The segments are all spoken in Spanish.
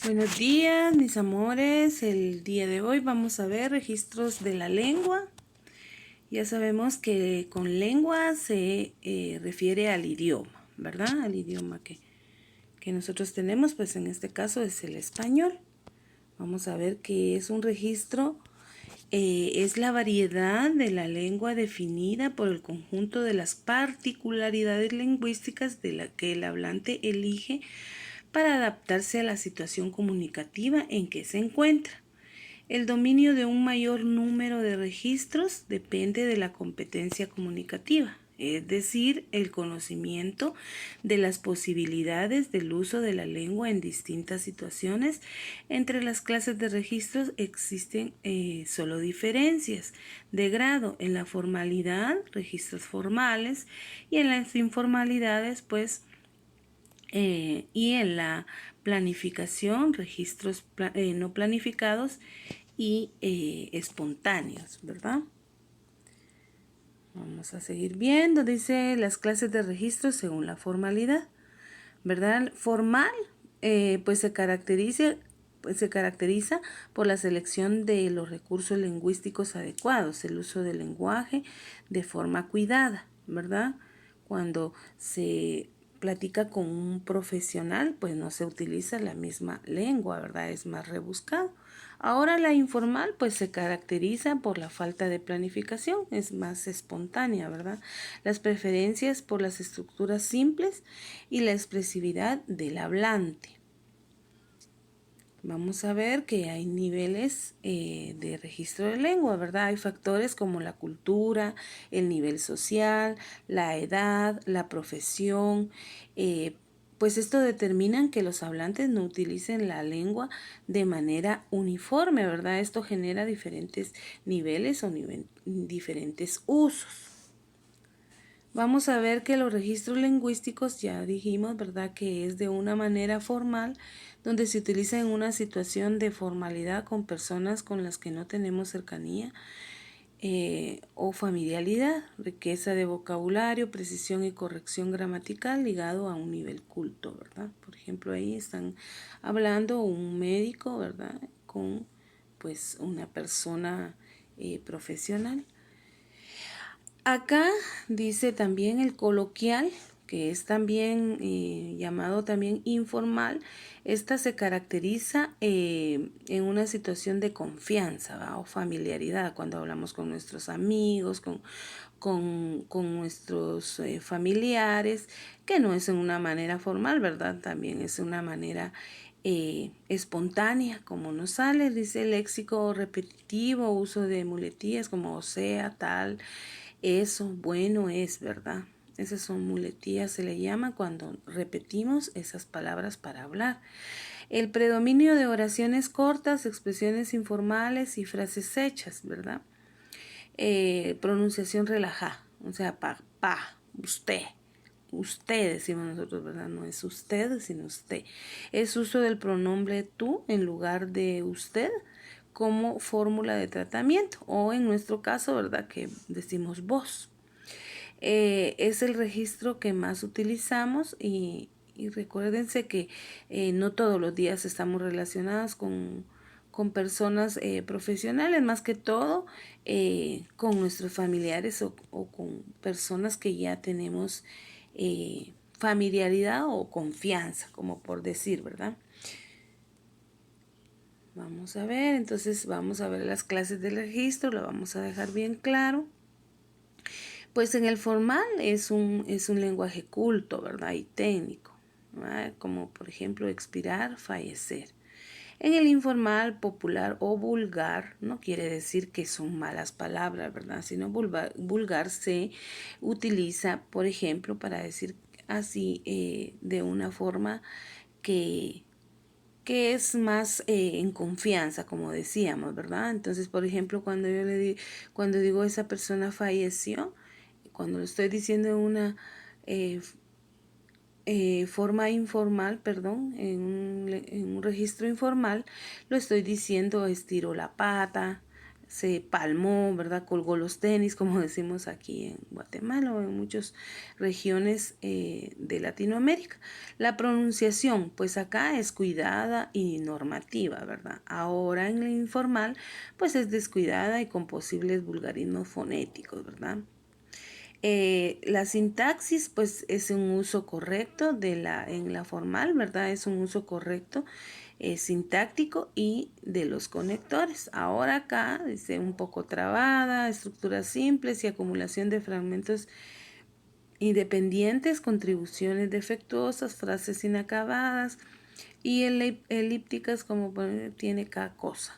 Buenos días, mis amores. El día de hoy vamos a ver registros de la lengua. Ya sabemos que con lengua se refiere al idioma, ¿verdad? Al idioma que nosotros tenemos, pues en este caso es el español. Vamos a ver qué es un registro. Es la variedad de la lengua definida por el conjunto de las particularidades lingüísticas de la que el hablante elige para adaptarse a la situación comunicativa en que se encuentra. El dominio de un mayor número de registros depende de la competencia comunicativa, es decir, el conocimiento de las posibilidades del uso de la lengua en distintas situaciones. Entre las clases de registros existen solo diferencias de grado. En la formalidad, registros formales, y en las informalidades, pues, y en la planificación, registros no planificados y espontáneos, ¿verdad? Vamos a seguir viendo, dice las clases de registros según la formalidad, ¿verdad? Formal, pues se caracteriza por la selección de los recursos lingüísticos adecuados, el uso del lenguaje de forma cuidada, ¿verdad? Cuando se platica con un profesional, pues no se utiliza la misma lengua, ¿verdad? Es más rebuscado. Ahora la informal, pues se caracteriza por la falta de planificación, es más espontánea, ¿verdad? Las preferencias por las estructuras simples y la expresividad del hablante. Vamos a ver que hay niveles de registro de lengua, ¿verdad? Hay factores como la cultura, el nivel social, la edad, la profesión. Pues esto determinan que los hablantes no utilicen la lengua de manera uniforme, ¿verdad? Esto genera diferentes niveles o diferentes usos. Vamos a ver que los registros lingüísticos, ya dijimos, ¿verdad?, que es de una manera formal, donde se utiliza en una situación de formalidad con personas con las que no tenemos cercanía o familiaridad, riqueza de vocabulario, precisión y corrección gramatical ligado a un nivel culto, ¿verdad? Por ejemplo, ahí están hablando un médico, ¿verdad?, con pues una persona profesional. Acá dice también el coloquial, que es también llamado también informal. Esta se caracteriza en una situación de confianza, ¿va?, o familiaridad, cuando hablamos con nuestros amigos, con nuestros familiares, que no es en una manera formal, ¿verdad? También es una manera espontánea, como nos sale. Dice léxico repetitivo, uso de muletillas como o sea, tal, eso, bueno es, ¿verdad? Esas son muletillas, se le llama cuando repetimos esas palabras para hablar. El predominio de oraciones cortas, expresiones informales y frases hechas, ¿verdad? Pronunciación relajada, o sea, usted decimos nosotros, ¿verdad? No es usted, sino usted. Es uso del pronombre tú en lugar de usted como fórmula de tratamiento, o en nuestro caso, ¿verdad?, que decimos vos. Es el registro que más utilizamos y recuérdense que no todos los días estamos relacionados con personas profesionales, más que todo con nuestros familiares o con personas que ya tenemos familiaridad o confianza, como por decir, ¿verdad? Vamos a ver, entonces vamos a ver las clases del registro, lo vamos a dejar bien claro. Pues en el formal es un lenguaje culto, ¿verdad?, y técnico, ¿verdad?, como por ejemplo expirar, fallecer. En el informal, popular o vulgar, no quiere decir que son malas palabras, ¿verdad?, sino vulgar se utiliza, por ejemplo, para decir así de una forma que es más en confianza, como decíamos, ¿verdad? Entonces, por ejemplo, cuando digo esa persona falleció, cuando lo estoy diciendo en una eh, forma informal, perdón, en un registro informal, lo estoy diciendo estiró la pata, se palmó, ¿verdad? Colgó los tenis, como decimos aquí en Guatemala o en muchas regiones de Latinoamérica. La pronunciación, pues acá es cuidada y normativa, ¿verdad? Ahora en el informal, pues es descuidada y con posibles vulgarismos fonéticos, ¿verdad? La sintaxis, pues es un uso correcto en la formal, ¿verdad? Es un uso correcto sintáctico y de los conectores. Ahora acá dice un poco trabada, estructuras simples y acumulación de fragmentos independientes, contribuciones defectuosas, frases inacabadas y elípticas como tiene cada cosa.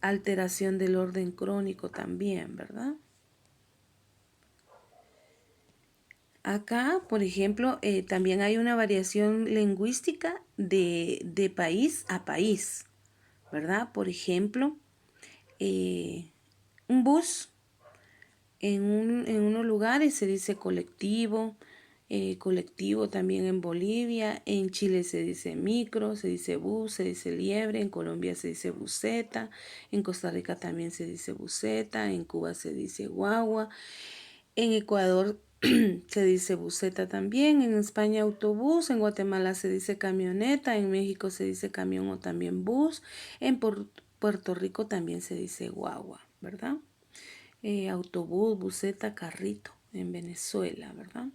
Alteración del orden crónico también, ¿verdad? Acá, por ejemplo, también hay una variación lingüística de país a país, ¿verdad? Por ejemplo, eh, un bus en unos lugares se dice colectivo, colectivo también en Bolivia, en Chile se dice micro, se dice bus, se dice liebre, en Colombia se dice buseta, en Costa Rica también se dice buseta, en Cuba se dice guagua, en Ecuador se dice buseta también, en España autobús, en Guatemala se dice camioneta, en México se dice camión o también bus, en Puerto Rico también se dice guagua, ¿verdad? Autobús, buseta, carrito en Venezuela, ¿verdad?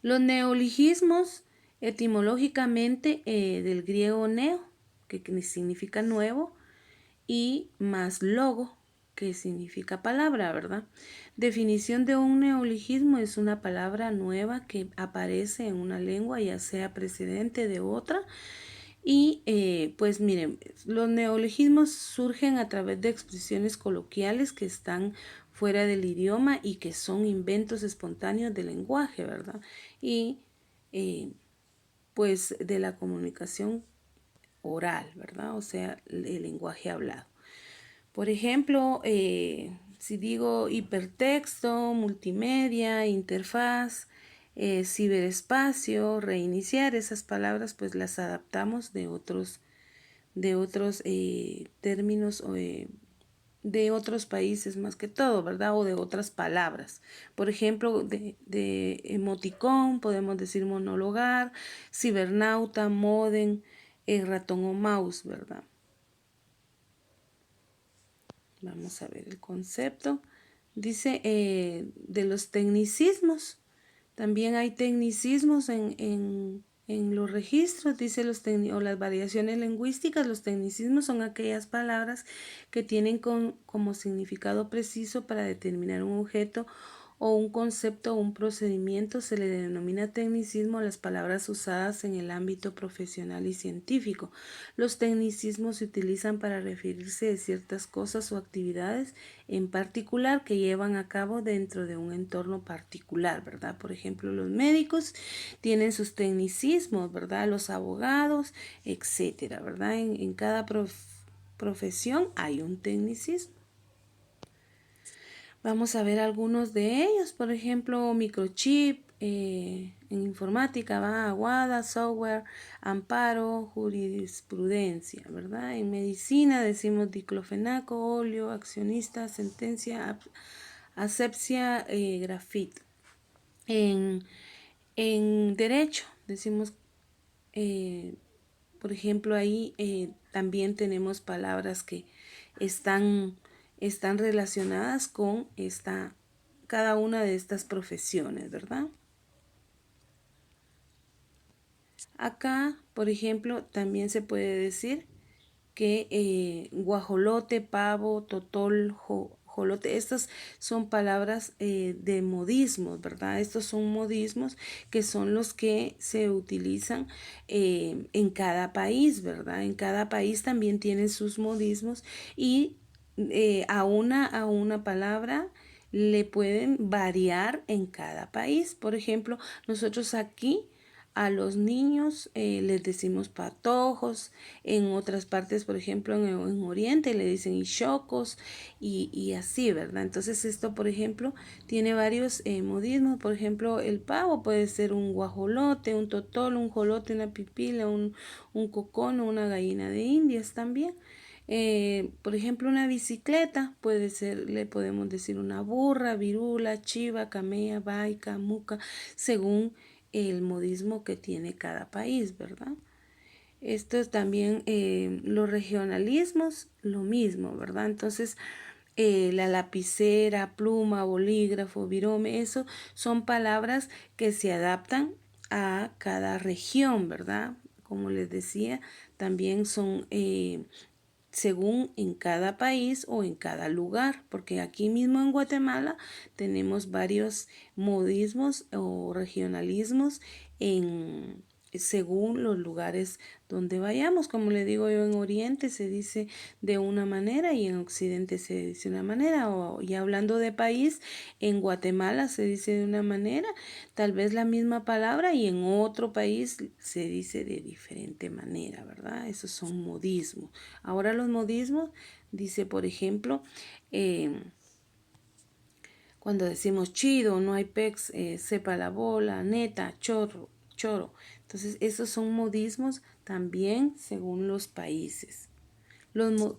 Los neologismos, etimológicamente del griego neo, que significa nuevo, y más logo, que significa palabra, ¿verdad? Definición de un neologismo es una palabra nueva que aparece en una lengua, ya sea precedente de otra. Y pues miren, los neologismos surgen a través de expresiones coloquiales que están fuera del idioma y que son inventos espontáneos del lenguaje, ¿verdad? Y eh, pues de la comunicación oral, ¿verdad? O sea, el lenguaje hablado. Por ejemplo, si digo hipertexto, multimedia, interfaz, ciberespacio, reiniciar, esas palabras pues las adaptamos de otros términos de otros países más que todo, ¿verdad? O de otras palabras. Por ejemplo, de emoticón podemos decir monologar, cibernauta, modem, ratón o mouse, ¿verdad? Vamos a ver el concepto. Dice de los tecnicismos. También hay tecnicismos en los registros. Dice o las variaciones lingüísticas. Los tecnicismos son aquellas palabras que tienen como significado preciso para determinar un objeto o un concepto o un procedimiento. Se le denomina tecnicismo a las palabras usadas en el ámbito profesional y científico. Los tecnicismos se utilizan para referirse a ciertas cosas o actividades en particular que llevan a cabo dentro de un entorno particular, ¿verdad? Por ejemplo, los médicos tienen sus tecnicismos, ¿verdad? Los abogados, etcétera, ¿verdad? En cada profesión hay un tecnicismo. Vamos a ver algunos de ellos, por ejemplo, microchip, en informática va aguada, software, amparo, jurisprudencia, ¿verdad? En medicina decimos diclofenaco, óleo, accionista, sentencia, asepsia, grafito. En derecho decimos, eh, por ejemplo, ahí también tenemos palabras que están, están relacionadas con cada una de estas profesiones, ¿verdad? Acá, por ejemplo, también se puede decir que guajolote, pavo, totol, jolote, estas son palabras de modismos, ¿verdad? Estos son modismos que son los que se utilizan en cada país, ¿verdad? En cada país también tienen sus modismos y a una palabra le pueden variar en cada país. Por ejemplo, nosotros aquí a los niños les decimos patojos, en otras partes, por ejemplo, en Oriente le dicen ishocos y así, ¿verdad? Entonces esto, por ejemplo, tiene varios modismos. Por ejemplo, el pavo puede ser un guajolote, un totol, un jolote, una pipila, un cocón o una gallina de indias también. Por ejemplo, una bicicleta puede ser, le podemos decir una burra, virula, chiva, camella, baica, muca, según el modismo que tiene cada país, ¿verdad? Esto es también los regionalismos, lo mismo, ¿verdad? Entonces, la lapicera, pluma, bolígrafo, virome, eso son palabras que se adaptan a cada región, ¿verdad? Como les decía, también son según en cada país o en cada lugar, porque aquí mismo en Guatemala tenemos varios modismos o regionalismos en según los lugares donde vayamos. Como le digo yo, en Oriente se dice de una manera y en Occidente se dice de una manera, o ya hablando de país, en Guatemala se dice de una manera, tal vez la misma palabra, y en otro país se dice de diferente manera, ¿verdad? Esos son modismos. Ahora los modismos, dice por ejemplo, cuando decimos chido, no hay pex, sepa la bola, neta, chorro, choro. Entonces, esos son modismos también según los países.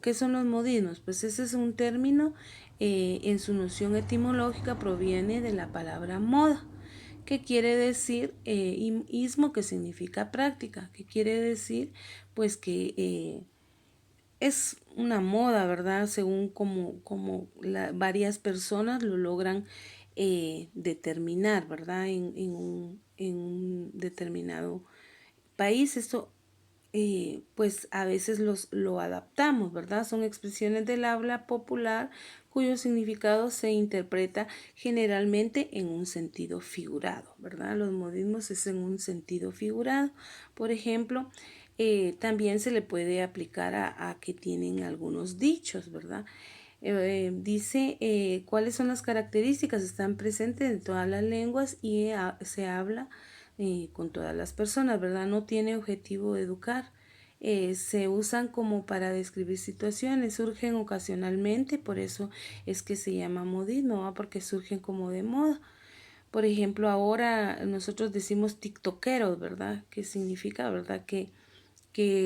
¿Qué son los modismos? Pues ese es un término, en su noción etimológica proviene de la palabra moda, que quiere decir ismo, que significa práctica, que quiere decir pues que es una moda, ¿verdad? Según varias personas lo logran determinar, ¿verdad? En un determinado país. Esto pues a veces lo adaptamos, ¿verdad? Son expresiones del habla popular cuyo significado se interpreta generalmente en un sentido figurado, ¿verdad? Los modismos es en un sentido figurado. Por ejemplo, también se le puede aplicar a que tienen algunos dichos, ¿verdad? Dice cuáles son las características, están presentes en todas las lenguas y se habla con todas las personas, ¿verdad? No tiene objetivo educar. Se usan como para describir situaciones, surgen ocasionalmente, por eso es que se llama modismo, ¿va? Porque surgen como de moda. Por ejemplo, ahora nosotros decimos tiktokeros, ¿verdad? ¿Qué significa, verdad? Que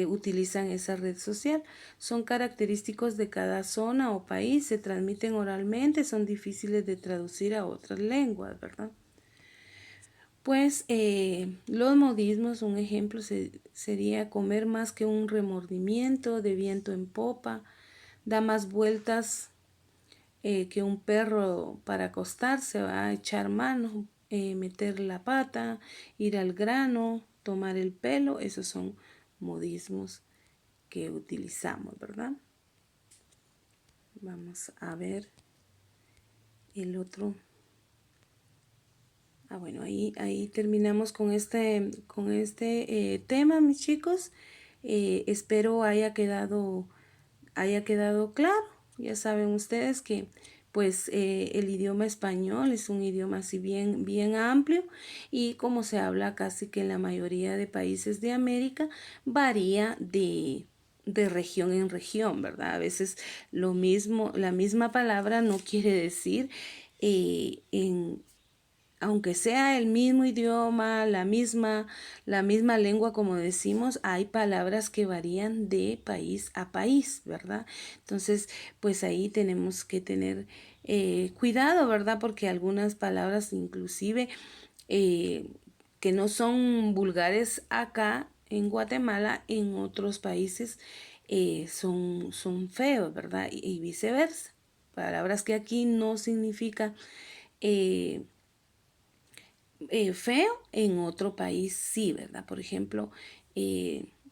utilizan esa red social. Son característicos de cada zona o país, se transmiten oralmente, son difíciles de traducir a otras lenguas, ¿verdad? Pues los modismos, un ejemplo sería comer más que un remordimiento, de viento en popa, da más vueltas que un perro para acostarse, va a echar mano, meter la pata, ir al grano, tomar el pelo, esos son modismos que utilizamos, ¿verdad? Vamos a ver el otro. Bueno, ahí terminamos con este tema, mis chicos. Espero haya quedado claro. Ya saben ustedes que pues el idioma español es un idioma así bien amplio, y como se habla casi que en la mayoría de países de América, varía de región en región, ¿verdad? A veces la misma palabra no quiere decir aunque sea el mismo idioma, la misma lengua, como decimos, hay palabras que varían de país a país, ¿verdad? Entonces, pues ahí tenemos que tener cuidado, ¿verdad? Porque algunas palabras inclusive que no son vulgares acá en Guatemala, en otros países son feos, ¿verdad? Y viceversa. Palabras que aquí no significa eh, feo, en otro país sí, ¿verdad? Por ejemplo,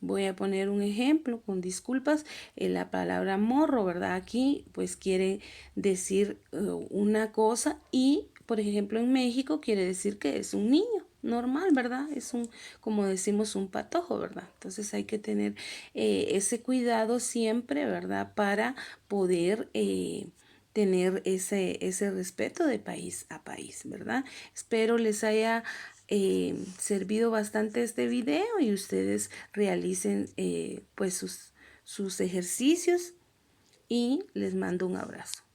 voy a poner un ejemplo con disculpas, la palabra morro, ¿verdad? Aquí pues quiere decir una cosa, y por ejemplo en México quiere decir que es un niño normal, ¿verdad? Es como decimos, un patojo, ¿verdad? Entonces hay que tener ese cuidado siempre, ¿verdad? Para poder tener ese respeto de país a país, ¿verdad? Espero les haya servido bastante este video y ustedes realicen pues sus ejercicios, y les mando un abrazo.